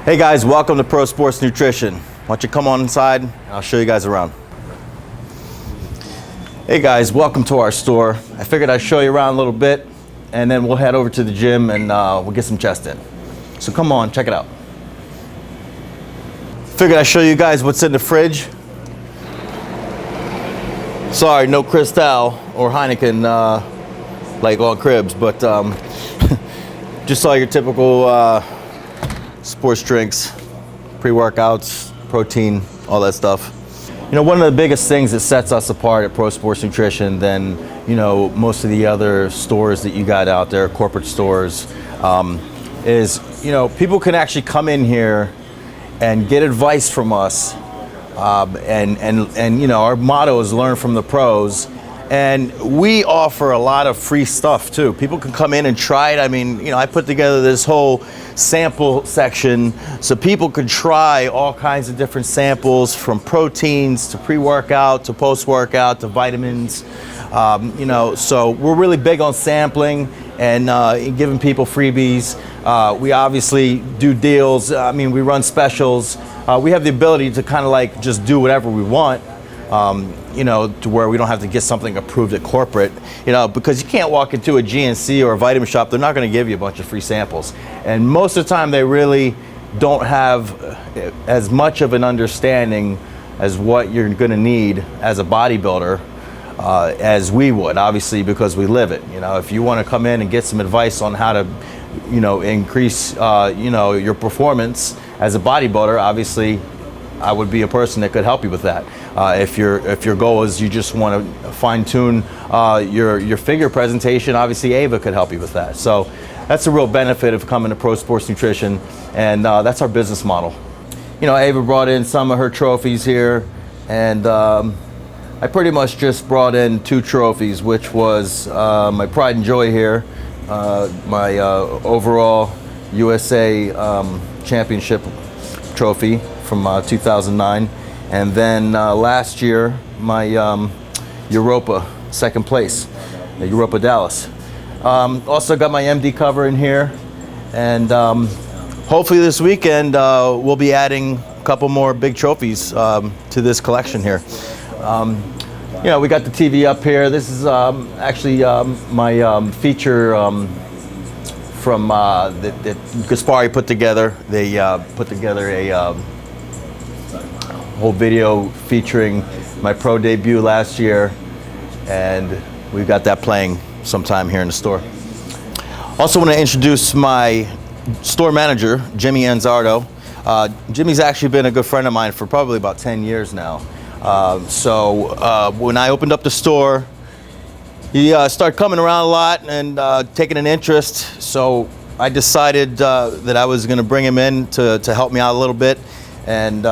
Hey guys, welcome to Pro Sports Nutrition. Why don't you come on inside and I'll show you guys around. Hey guys, welcome to our store. I figured I'd show you around a little bit and then we'll head over to the gym and we'll get some chest in. So come on, check it out. Figured I'd show you guys what's in the fridge. Sorry, no Cristal or Heineken like on Cribs, but just all your typical sports drinks, pre-workouts, protein, all that stuff. You know, one of the biggest things that sets us apart at Pro Sports Nutrition than, you know, most of the other stores that you got out there, corporate stores, is, you know, people can actually come in here and get advice from us. And you know, our motto is learn from the pros. And we offer a lot of free stuff too. People can come in and try it. I mean, you know, I put together this whole sample section so people could try all kinds of different samples, from proteins to pre-workout to post-workout to vitamins. You know, so we're really big on sampling and giving people freebies. We obviously do deals. I mean, we run specials. We have the ability to kind of like just do whatever we want. You know, to where we don't have to get something approved at corporate, you know, because you can't walk into a GNC or a vitamin shop. They're not going to give you a bunch of free samples. And most of the time they really don't have as much of an understanding as what you're going to need as a bodybuilder as we would, obviously, because we live it. You know, if you want to come in and get some advice on how to, you know, increase, you know, your performance as a bodybuilder, obviously, I would be a person that could help you with that. If your goal is you just want to fine-tune your figure presentation, obviously Ava could help you with that. So that's a real benefit of coming to Pro Sports Nutrition, and that's our business model. You know, Ava brought in some of her trophies here, and I pretty much just brought in 2 trophies, which was my Pride and Joy here, my overall USA championship trophy from 2009, and then last year my Europa second place, Europa Dallas. Also got my MD cover in here, and hopefully this weekend we'll be adding a couple more big trophies to this collection here. You know, we got the TV up here. This is actually my feature from that Gaspari put together. They put together a whole video featuring my pro debut last year, and we've got that playing sometime here in the store. Also want to introduce my store manager, Jimmy Anzardo. Jimmy's actually been a good friend of mine for probably about 10 years now. So when I opened up the store, he started coming around a lot and taking an interest. So I decided that I was going to bring him in to help me out a little bit, and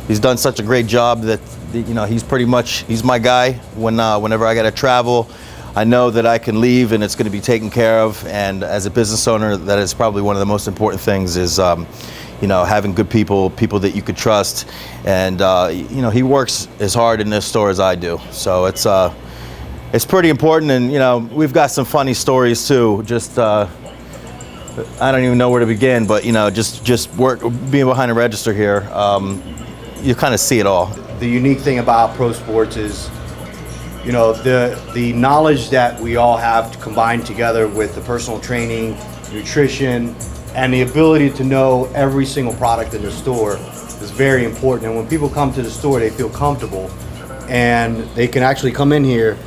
he's done such a great job that, you know, he's my guy. Whenever I got to travel, I know that I can leave and it's going to be taken care of. And as a business owner, that is probably one of the most important things, is you know, having good people that you could trust. And you know, he works as hard in this store as I do, so it's pretty important. And you know, we've got some funny stories too. Just I don't even know where to begin, but you know, just being behind the register here, you kind of see it all. The unique thing about Pro Sports is, you know, the knowledge that we all have combined together with the personal training, nutrition, and the ability to know every single product in the store is very important. And when people come to the store, they feel comfortable, and they can actually come in here,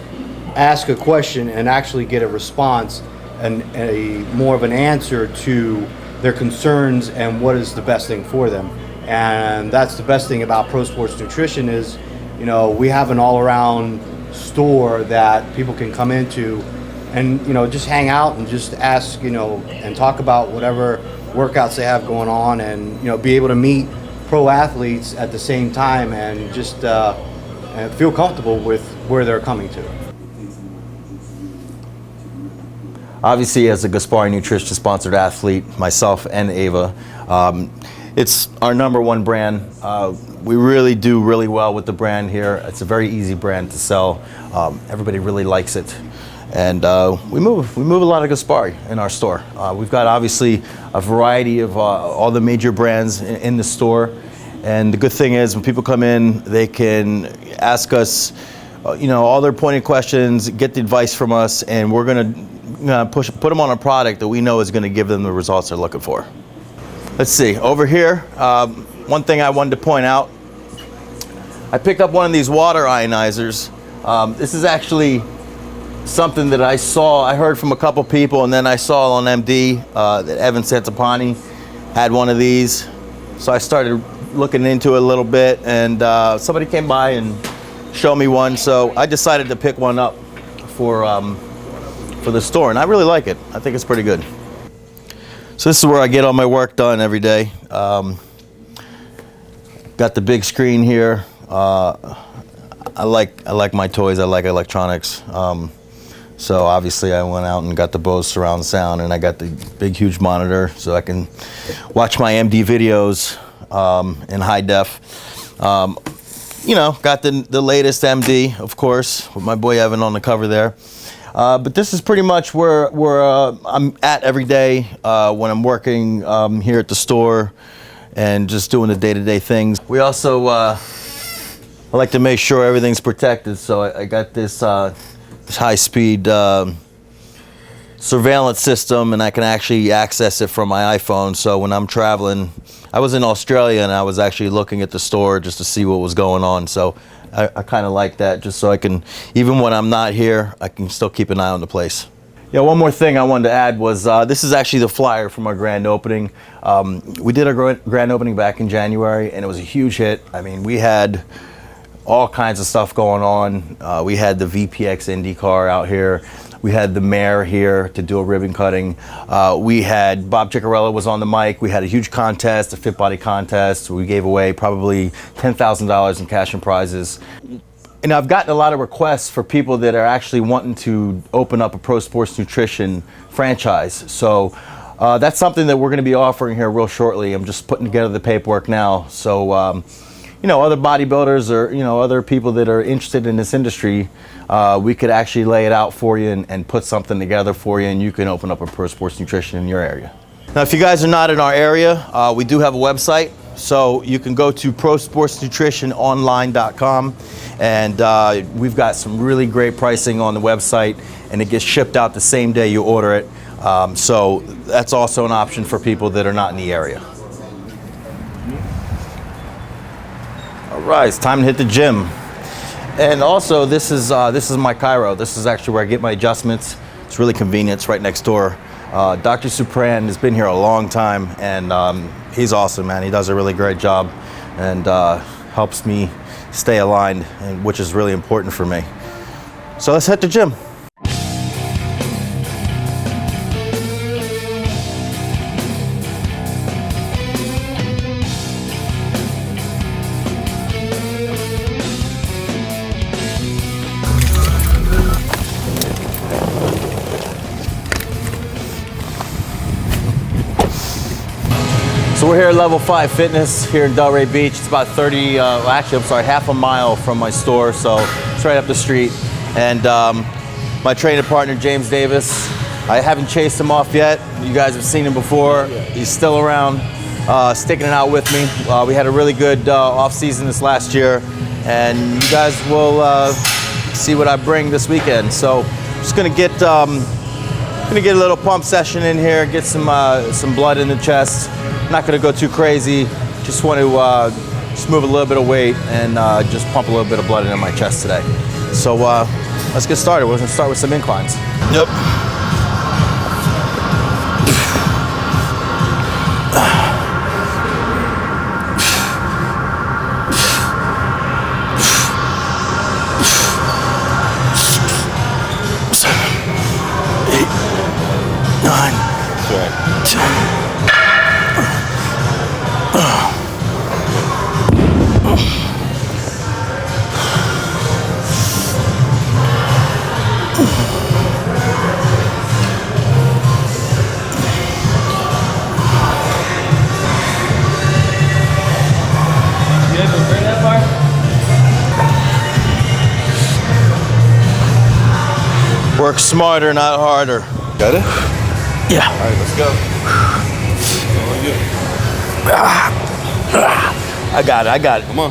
ask a question, and actually get a response and a more of an answer to their concerns and what is the best thing for them. And that's the best thing about Pro Sports Nutrition is, you know, we have an all-around store that people can come into and, you know, just hang out and just ask, you know, and talk about whatever workouts they have going on, and, you know, be able to meet pro athletes at the same time and just feel comfortable with where they're coming to. Obviously, as a Gaspari Nutrition sponsored athlete, myself and Ava, it's our #1 brand. We really do really well with the brand here. It's a very easy brand to sell. Everybody really likes it. And we move a lot of Gaspari in our store. We've got obviously a variety of all the major brands in the store. And the good thing is when people come in, they can ask us, all their pointed questions, get the advice from us, and we're gonna put them on a product that we know is gonna give them the results they're looking for. Let's see, over here, one thing I wanted to point out, I picked up one of these water ionizers. This is actually something that I heard from a couple people, and then I saw on MD that Evan Santapani had one of these. So I started looking into it a little bit, and somebody came by and showed me one. So I decided to pick one up for the store, and I really like it. I think it's pretty good. So this is where I get all my work done every day. Got the big screen here. I like my toys. I like electronics. So obviously I went out and got the Bose surround sound, and I got the big huge monitor so I can watch my MD videos in high def. Got the latest MD, of course, with my boy Evan on the cover there. But this is pretty much where I'm at every day when I'm working here at the store and just doing the day-to-day things. We also I like to make sure everything's protected, so I got this high-speed surveillance system, and I can actually access it from my iPhone. So when I'm traveling, I was in Australia and I was actually looking at the store just to see what was going on. So I kind of like that, just so I can, even when I'm not here, I can still keep an eye on the place. Yeah, one more thing I wanted to add was this is actually the flyer from our grand opening. We did our grand opening back in January, and it was a huge hit. I mean, we had all kinds of stuff going on. We had the VPX IndyCar out here. We had the mayor here to do a ribbon cutting. We had Bob Ciccarello was on the mic. We had a huge contest, a fit body contest. We gave away probably $10,000 in cash and prizes. And I've gotten a lot of requests for people that are actually wanting to open up a pro sports nutrition franchise. So that's something that we're going to be offering here real shortly. I'm just putting together the paperwork now. So other bodybuilders or other people that are interested in this industry, we could actually lay it out for you and put something together for you, and you can open up a pro sports nutrition in your area. Now, if you guys are not in our area, we do have a website, so you can go to prosportsnutritiononline.com, and we've got some really great pricing on the website, and it gets shipped out the same day you order it. So that's also an option for people that are not in the area. All right, it's time to hit the gym. And also, this is my chiro. This is actually where I get my adjustments. It's really convenient. It's right next door. Dr. Supran has been here a long time, and he's awesome, man. He does a really great job and helps me stay aligned, which is really important for me. So let's hit the gym. So we're here at Level 5 Fitness here in Delray Beach. It's about half a mile from my store, so it's right up the street. And my training partner, James Davis, I haven't chased him off yet. You guys have seen him before. He's still around, sticking it out with me. We had a really good off season this last year, and you guys will see what I bring this weekend. So just gonna get a little pump session in here, get some blood in the chest. Not going to go too crazy. Just want to just move a little bit of weight and just pump a little bit of blood into my chest today. So let's get started. We're going to start with some inclines. Yep. Work smarter, not harder. Got it? Yeah. All right, let's go. I got it. I got it. Come on.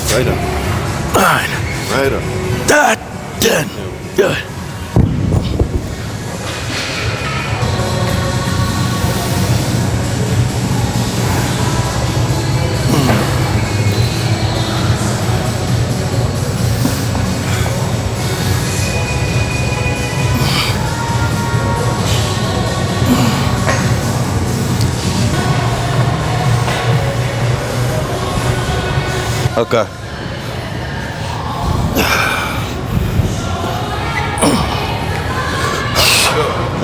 Right up. 9. Right up. 10. Good. Okay.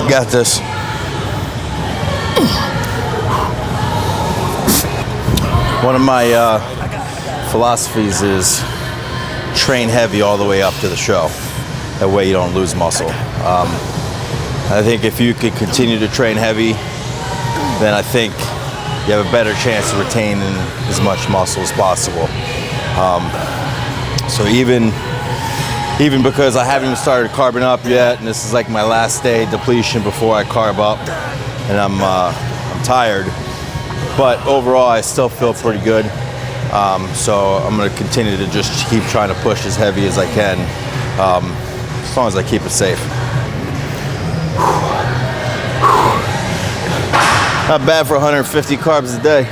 Got this. One of my philosophies is train heavy all the way up to the show. That way you don't lose muscle. I think if you could continue to train heavy, then I think you have a better chance of retaining as much muscle as possible. So even because I haven't even started carbing up yet, and this is like my last day depletion before I carb up, and I'm tired, but overall I still feel pretty good. So I'm going to continue to just keep trying to push as heavy as I can, as long as I keep it safe. Not bad for 150 carbs a day.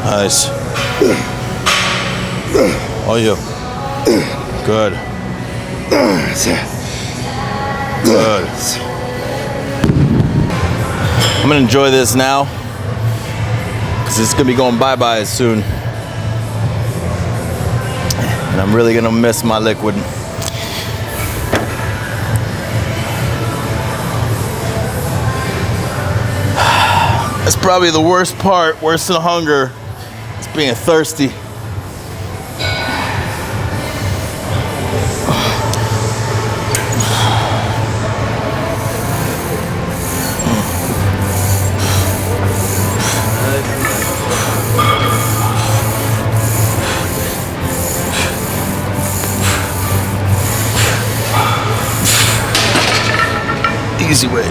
Nice. Oh, you. Good. Good. I'm gonna enjoy this now, because it's gonna be going bye-bye soon. And I'm really gonna miss my liquid. That's probably the worst part, worse than hunger. It's being thirsty. Easy way.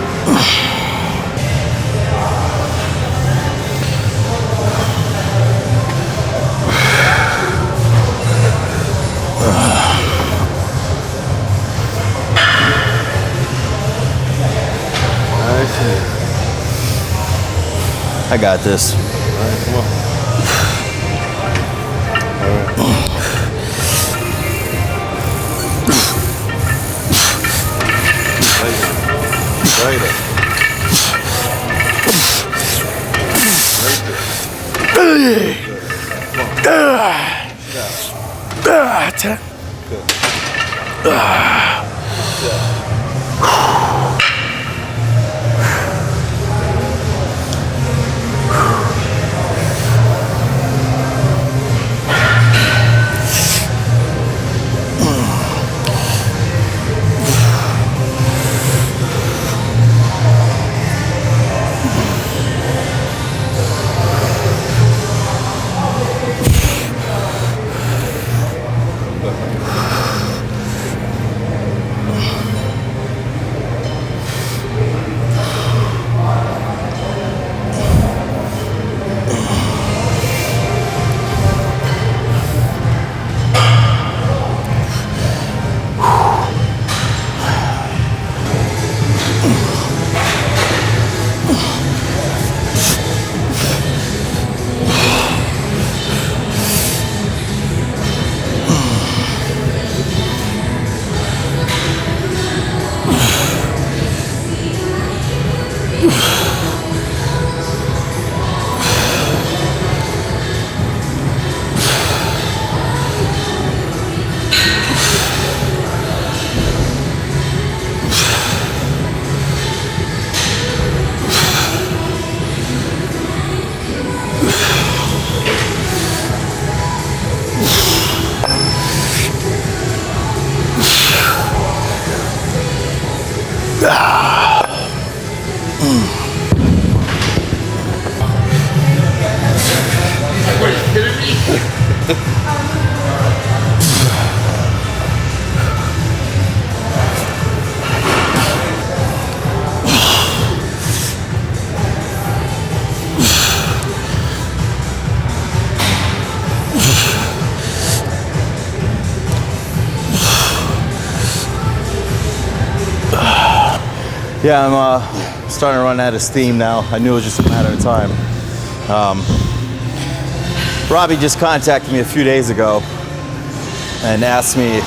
I got this. All right, come on. All right. Right up. Yeah, I'm starting to run out of steam now. I knew it was just a matter of time. Robbie just contacted me a few days ago and asked me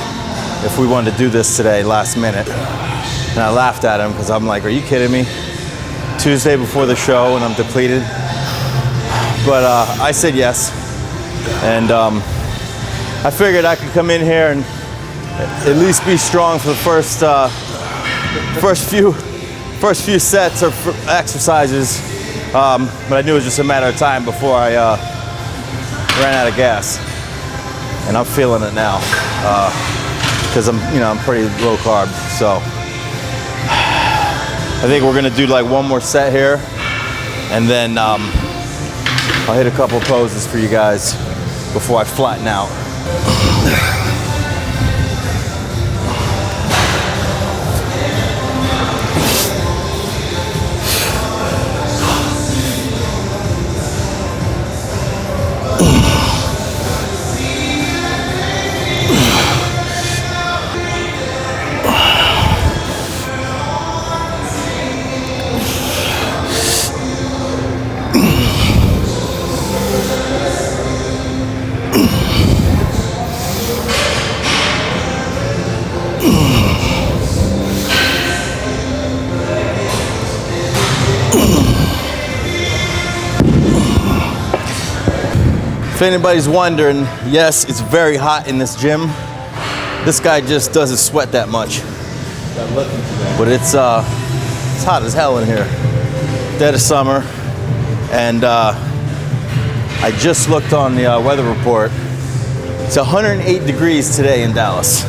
if we wanted to do this today, last minute. And I laughed at him because I'm like, are you kidding me? Tuesday before the show and I'm depleted. But I said yes. And I figured I could come in here and at least be strong for the first few sets or exercises. But I knew it was just a matter of time before I ran out of gas. And I'm feeling it now. Because I'm pretty low carb. So I think we're gonna do like one more set here, and then I'll hit a couple poses for you guys before I flatten out. If anybody's wondering, yes, it's very hot in this gym. This guy just doesn't sweat that much. But it's hot as hell in here. Dead of summer. And I just looked on the weather report. It's 108 degrees today in Dallas.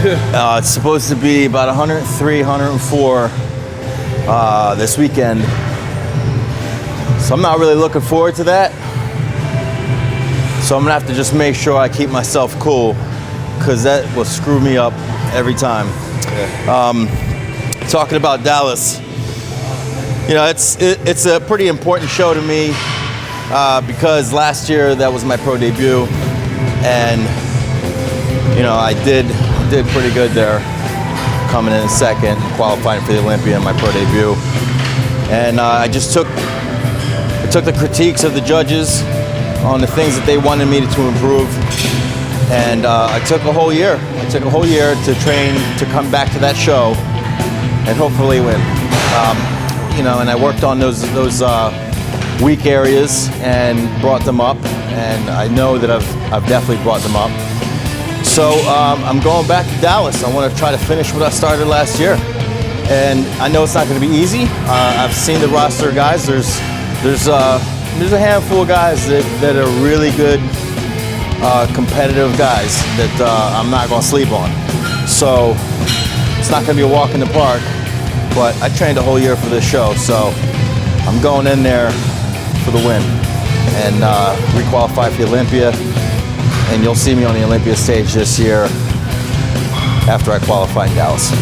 It's supposed to be about 103, 104 this weekend. So I'm not really looking forward to that. So I'm gonna have to just make sure I keep myself cool, because that will screw me up every time. Talking about Dallas, you know, it's a pretty important show to me because last year that was my pro debut, and you know, I did pretty good there, coming in second, qualifying for the Olympia in my pro debut, and I took the critiques of the judges on the things that they wanted me to improve, and I took a whole year. I took a whole year to train to come back to that show and hopefully win. You know, and I worked on those weak areas and brought them up, and I know that I've definitely brought them up. So I'm going back to Dallas. I want to try to finish what I started last year, and I know it's not going to be easy. I've seen the roster of guys. There's a handful of guys that are really good, competitive guys that I'm not going to sleep on. So it's not going to be a walk in the park, but I trained a whole year for this show, so I'm going in there for the win and re-qualify for the Olympia, and you'll see me on the Olympia stage this year after I qualify in Dallas.